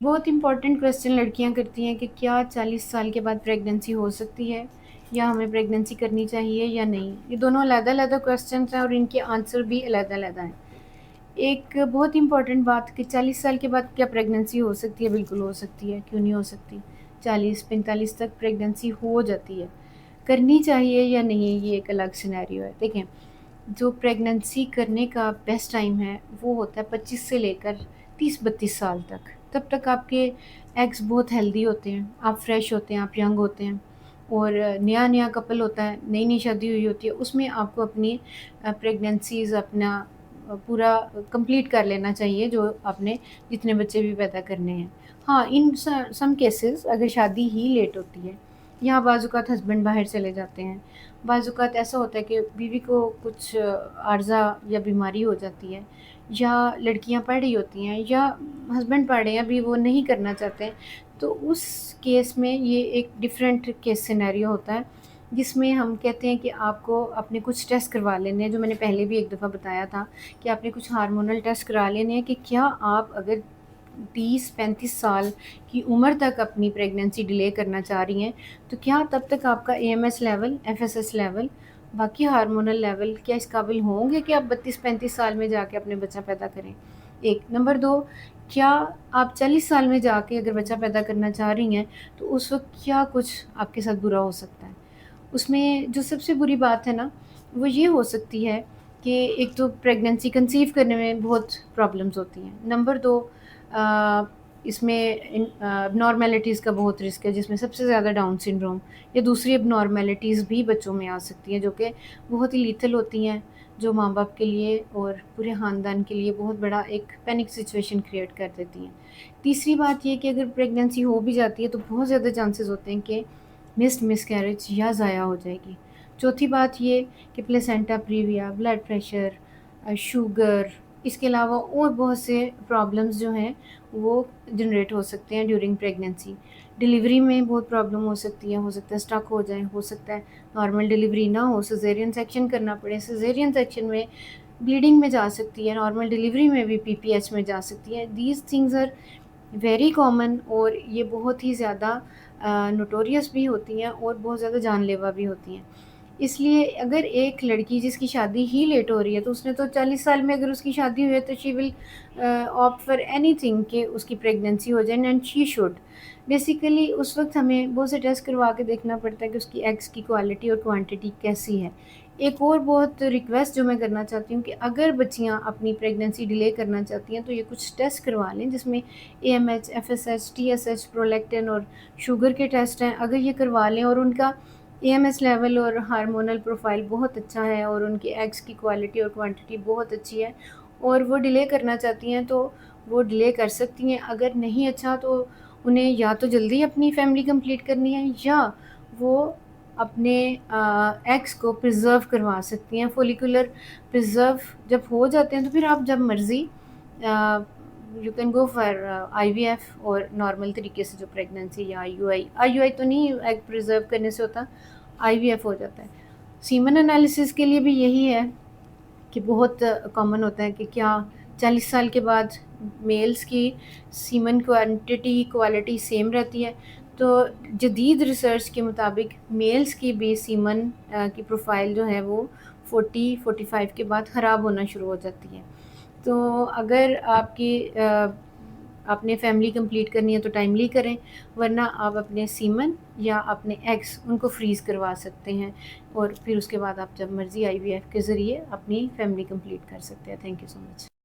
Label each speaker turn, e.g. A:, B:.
A: بہت important question لڑکیاں کرتی ہیں کہ کیا 40 سال کے بعد پریگننسی ہو سکتی ہے یا ہمیں پریگننسی کرنی چاہیے یا نہیں. یہ دونوں علیحدہ علیحدہ کویشچنس ہیں اور ان کے آنسر بھی علیحدہ علیحدہ ہیں. ایک بہت امپورٹنٹ بات کہ 40 سال کے بعد کیا پریگننسی ہو سکتی ہے. بالکل ہو سکتی ہے، کیوں نہیں ہو سکتی. 40-45 تک پریگننسی ہو جاتی ہے. کرنی چاہیے یا نہیں یہ ایک الگ سینیریو ہے. دیکھیں، جو پریگننسی کرنے کا بیسٹ ٹائم ہے وہ ہوتا ہے 25 سے لے کر 30-32 سال تک. تب تک آپ کے ایگز بہت ہیلدی ہوتے ہیں، آپ فریش ہوتے ہیں، آپ ینگ ہوتے ہیں. اور نیا نیا کپل ہوتا ہے، نئی نئی شادی ہوئی ہوتی ہے، اس میں آپ کو اپنی پریگننسیز اپنا پورا کمپلیٹ کر لینا چاہیے جو آپ نے جتنے بچے بھی پیدا کرنے ہیں. ہاں، ان سم کیسز اگر شادی ہی لیٹ ہوتی ہے یا بعض اوقات ہسبینڈ باہر چلے جاتے ہیں، بعض اوقات ایسا ہوتا ہے کہ بیوی کو کچھ عارضہ یا بیماری ہو جاتی ہے، یا لڑکیاں پڑھ رہی ہوتی ہیں یا ہسبینڈ پڑھ رہے ہیں ابھی وہ نہیں کرنا چاہتے ہیں، تو اس کیس میں یہ ایک ڈیفرنٹ کیس سینیریو ہوتا ہے جس میں ہم کہتے ہیں کہ آپ کو اپنے کچھ ٹیسٹ کروا لینے ہیں، جو میں نے پہلے بھی ایک دفعہ بتایا تھا کہ آپ نے کچھ ہارمونل ٹیسٹ کرا لینے ہیں کہ کیا آپ اگر 30-35 سال کی عمر تک اپنی پریگننسی ڈیلے کرنا چاہ رہی ہیں تو کیا تب تک آپ کا A M S level, F S S level, باقی ہارمونل لیول کیا اس قابل ہوں گے کہ آپ 32-35 سال میں جا کے اپنے بچہ پیدا کریں. ایک نمبر دو، کیا آپ 40 سال میں جا کے اگر بچہ پیدا کرنا چاہ رہی ہیں تو اس وقت کیا کچھ آپ کے ساتھ برا ہو سکتا ہے. اس میں جو سب سے بری بات ہے نا وہ یہ ہو سکتی ہے کہ ایک تو پریگننسی کنسیو کرنے میں بہت پرابلمز ہوتی ہیں. نمبر دو، اس میں اب نارمیلٹیز کا بہت رسک ہے جس میں سب سے زیادہ ڈاؤن سنڈروم یا دوسری اب نارمیلٹیز بھی بچوں میں آ سکتی ہیں جو کہ بہت ہی لیتھل ہوتی ہیں، جو ماں باپ کے لیے اور پورے خاندان کے لیے بہت بڑا ایک پینک سچویشن کریٹ کر دیتی ہیں. تیسری بات یہ کہ اگر پریگننسی ہو بھی جاتی ہے تو بہت زیادہ چانسز ہوتے ہیں کہ مس کیریج یا ضائع ہو جائے گی. چوتھی بات یہ کہ پلیسینٹا پریویا، بلڈ پریشر، شوگر، اس کے علاوہ اور بہت سے پرابلمز جو ہیں وہ جنریٹ ہو سکتے ہیں ڈیورنگ پریگننسی. ڈیلیوری میں بہت پرابلم ہو سکتی ہے، ہو سکتا ہے اسٹک ہو جائیں، ہو سکتا ہے نارمل ڈیلیوری نہ ہو، سیزیرین سیکشن کرنا پڑے. سیزیرین سیکشن میں بلیڈنگ میں جا سکتی ہے، نارمل ڈیلیوری میں بھی پی پی ایچ میں جا سکتی ہے. These things are very common اور یہ بہت ہی زیادہ نوٹوریس بھی ہوتی ہیں اور بہت زیادہ جان لیوا بھی ہوتی ہیں. اس لیے اگر ایک لڑکی جس کی شادی ہی لیٹ ہو رہی ہے تو اس نے تو 40 سال میں اگر اس کی شادی ہوئی ہے تو شی ول آپٹ فار اینی تھنگ کہ اس کی پریگننسی ہو جائے، اینڈ شی شوڈ. بیسیکلی اس وقت ہمیں بہت سے ٹیسٹ کروا کے دیکھنا پڑتا ہے کہ اس کی ایگس کی کوالٹی اور کوانٹٹی کیسی ہے. ایک اور بہت ریکویسٹ جو میں کرنا چاہتی ہوں کہ اگر بچیاں اپنی پریگننسی ڈیلے کرنا چاہتی ہیں تو یہ کچھ ٹیسٹ کروا لیں جس میں A M H, F S H, T S H, prolactin اور شوگر کے ٹیسٹ ہیں. اگر یہ کروا لیں اور ان کا اے ایم ایس لیول اور ہارمونل پروفائل بہت اچھا ہے اور ان کے ایگس کی کوالٹی اور کوانٹٹی بہت اچھی ہے اور وہ ڈیلے کرنا چاہتی ہیں تو وہ ڈیلے کر سکتی ہیں. اگر نہیں اچھا تو انہیں یا تو جلدی اپنی فیملی کمپلیٹ کرنی ہے یا وہ اپنے ایگس کو پرزرو کروا سکتی ہیں. فولیکولر پرزرو جب ہو جاتے ہیں تو پھر آپ جب مرضی you can go for I V F اور نارمل طریقے سے جو پریگننسی یا آئی یو آئی تو نہیں ایگ پرزرو کرنے سے ہوتا، آئی وی ایف ہو جاتا ہے. سیمن انالیسس کے لیے بھی یہی ہے کہ بہت کامن ہوتا ہے کہ کیا 40 سال کے بعد میلز کی سیمن کوانٹٹی کوالٹی سیم رہتی ہے. تو جدید ریسرچ کے مطابق میلز کی بھی سیمن کی پروفائل جو ہے وہ 40-45 کے بعد خراب ہونا شروع ہو جاتی ہے. تو اگر آپ نے فیملی کمپلیٹ کرنی ہے تو ٹائملی کریں، ورنہ آپ اپنے سیمن یا اپنے ایگس ان کو فریز کروا سکتے ہیں اور پھر اس کے بعد آپ جب مرضی آئی وی ایف کے ذریعے اپنی فیملی کمپلیٹ کر سکتے ہیں. Thank you so much.